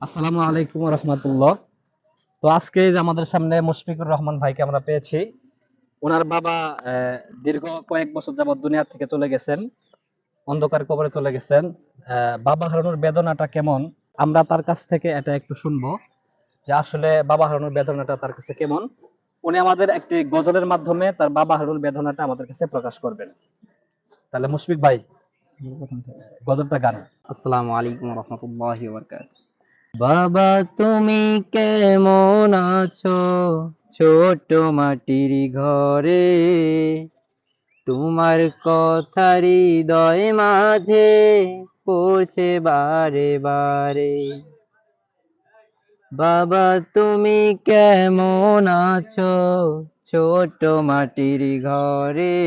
আসসালামু আলাইকুম রহমতুল্লাহ। তো আজকে যে আমাদের সামনে মুশফিকুর রহমান ভাইকে আমরা পেয়েছি। ওনার বাবা দীর্ঘ কয়েক বছর যাবত দুনিয়া থেকে চলে গেছেন, অন্ধকার কবরে চলে গেছেন। বাবা হারানোর বেদনাটা কেমন, আমরা তার কাছ থেকে এটা একটু শুনবো, যে আসলে বাবা হারানোর বেদনাটা তার কাছে কেমন। উনি আমাদের একটি গজলের মাধ্যমে তার বাবা হারানোর বেদনাটা আমাদের কাছে প্রকাশ করবেন। তাহলে মুশফিক ভাই, গজলটা গান। আসসালামু আলাইকুম রহমতুল্লাহি ওয়া বারাকাতুহু। বাবা তুমি কেমন আছো ছোট মাটির ঘরে, তোমার কথা হৃদয় মাঝে পড়ছে বারে বারে। বাবা তুমি কেমন আছো ছোট মাটির ঘরে,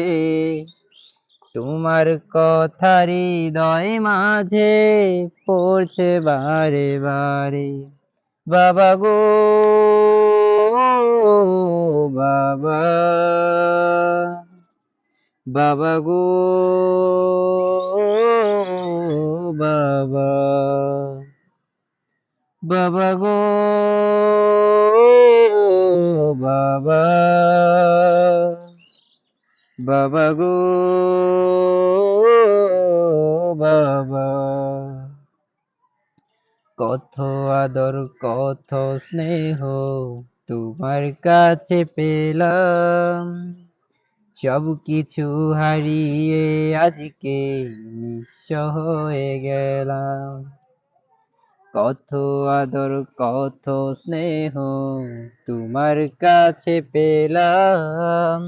তোমার কথা হৃদয় মাঝে পড়ছে বারে বারে। বাবা গো বাবা, বাবা গো বাবা, বাবা গো বাবা, বাবা গো বাবা। কত আদর কত স্নেহ তোমার কাছে পেলাম, সব কিছু হারিয়ে আজকে নিঃস্ব হয়ে গেলাম। কত আদর কত স্নেহ তোমার কাছে পেলাম,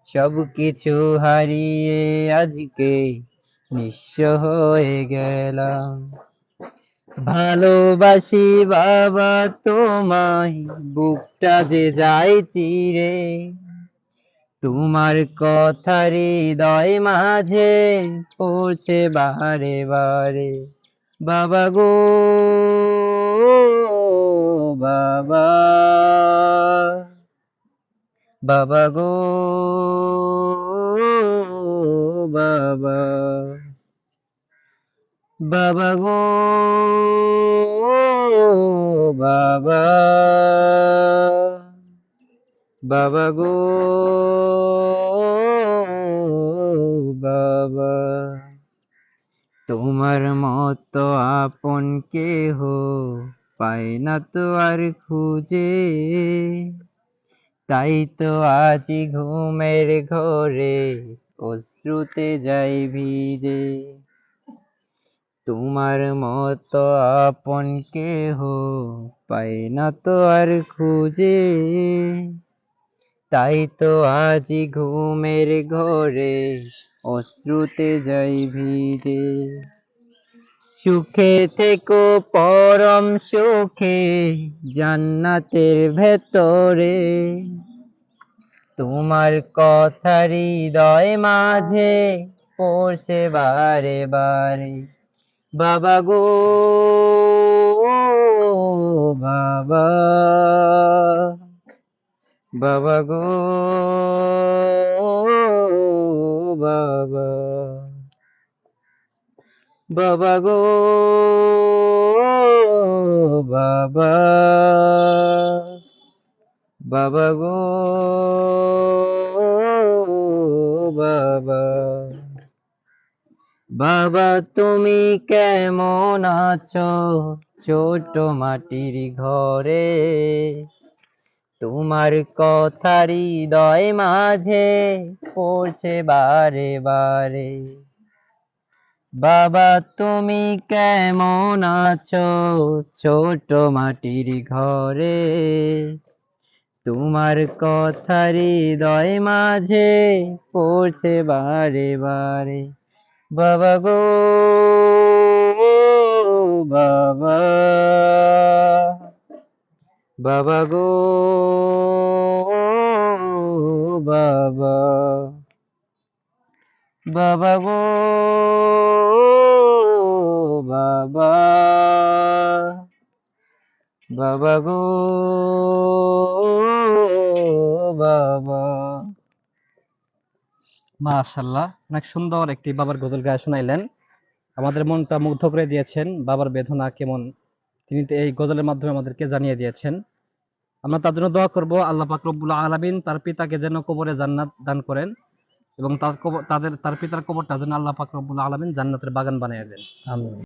সব কিছু হারিয়ে আজকে নিঃস্ব হয়ে গেলাম। ভালোবাসি বাবা তোমায়, বুকটা যে যায় চিরে, তোমার কথা হৃদয় মাঝে পড়ছে বারে বারে। বাবা গো বাবা, বাবা গো বাবা, বাবা গো বাবা, বাবা গো বাবা। তোমার মতো আপন কেহ পাই না তো আর খুঁজে, তাই তো আজি ঘুমের ঘরে অশ্রুতে যাই ভিজে। তোমার মতো আপন কেহ পাই না তো আর খুঁজে, তাই তো আজি ঘুমের ঘরে অশ্রুতে যাই ভিজে। সুখে থেকো পরম সুখে জান্নাতের ভেতরে, তোমার কথা হৃদয় মাঝে পড়ছে বারে বারে। বাবা গো বাবা, বাবা গো বাবা, বাবা গো বাবা, বাবা গো বাবা। বাবা তুমি কেমন আছো ছোট মাটির ঘরে, তোমার কথা হৃদয় মাঝে পড়ছে বারে বারে। বাবা তুমি কেমন আছো ছোট মাটির ঘরে, তোমার কথা হৃদয় মাঝে পড়ছে বারে বারে। বাবা গো বাবা, বাবা গো বাবা, বাবা গো বাবা, বাবা গো বাবা। মাশাআল্লাহ, অনেক সুন্দর একটি বাবার গজল গায়ে শোনাইলেন। আমাদের মনটা মুগ্ধ করে দিয়েছেন। বাবার বেদনা কেমন তিনি তো এই গজলের মাধ্যমে আমাদেরকে জানিয়ে দিয়েছেন। আমরা তার জন্য দোয়া করব, আল্লাহ পাক রব্বুল আলামিন তার পিতাকে যেন কবরে জান্নাত দান করেন এবং তার পিতার কবরটা যেন আল্লাহ পাক রব্বুল আলামিন জান্নাতের বাগান বানিয়ে দেন। আমিন।